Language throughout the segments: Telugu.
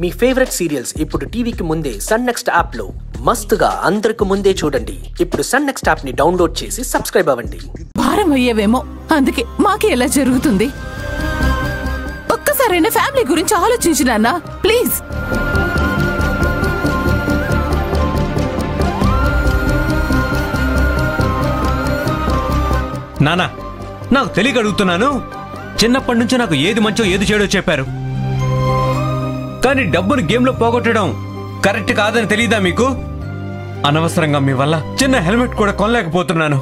మీ ఫేవరెట్ సీరియల్స్ ఇప్పుడు టీవీకి ముందే సన్ నెక్స్ట్ యాప్ లో మస్తుగా అందరికి ముందే చూడండి. ఇప్పుడు సన్ నెక్స్ట్ యాప్ ని డౌన్లోడ్ చేసి సబ్స్క్రైబ్ అవ్వండి. భారం అయ్యేవేమో, అందుకే మాకే ఎలా జరుగుతుంది. ఒక్కసారైనా ఫ్యామిలీ గురించి ఆలోచించు నాన్న, ప్లీజ్. నానా, నాకు తెలియక అడుగుతున్నాను. చిన్నప్పటి నుంచి నాకు ఏది మంచో ఏది చెడో చెప్పారు, కానీ డబ్బును గేమ్లో పోగొట్టడం కరెక్ట్ కాదని తెలియదా మీకు? అనవసరంగా మీ వల్ల చిన్న హెల్మెట్ కూడా కొనలేకపోతున్నాను.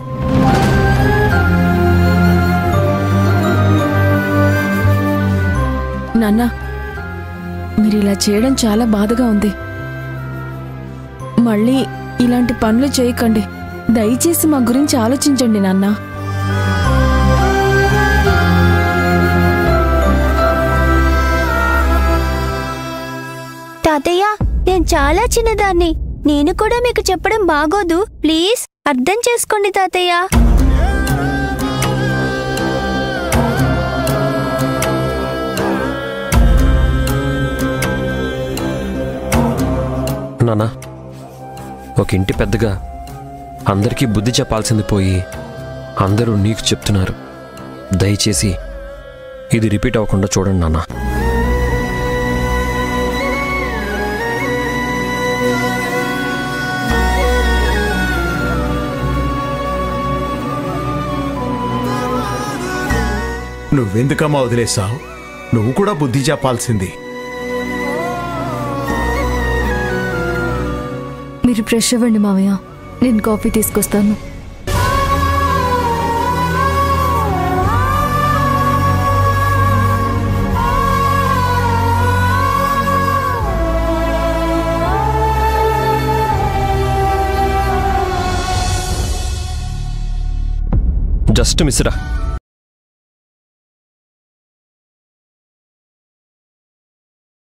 నాన్న, మీరు ఇలా చేయడం చాలా బాధగా ఉంది. మళ్ళీ ఇలాంటి పనులు చేయకండి. దయచేసి మా గురించి ఆలోచించండి నాన్న. తాతయ్య, నేను చాలా చిన్నదాన్ని. నేను కూడా మీకు చెప్పడం బాగోదు. ప్లీజ్ అర్థం చేసుకోండి తాతయ్య. నానా, ఒక ఇంటి పెద్దగా అందరికీ బుద్ధి చెప్పాల్సింది పోయి అందరూ నీకు చెప్తున్నారు. దయచేసి ఇది రిపీట్ అవ్వకుండా చూడండి నాన్న. నువ్వెందుకమ్మా వదిలేసావు? నువ్వు కూడా బుద్ధి చెప్పాల్సింది. మీరు ఫ్రెష్ అవ్వండి మావయ్య, నేను కాఫీ తీసుకొస్తాను. జస్ట్ మిస్రా.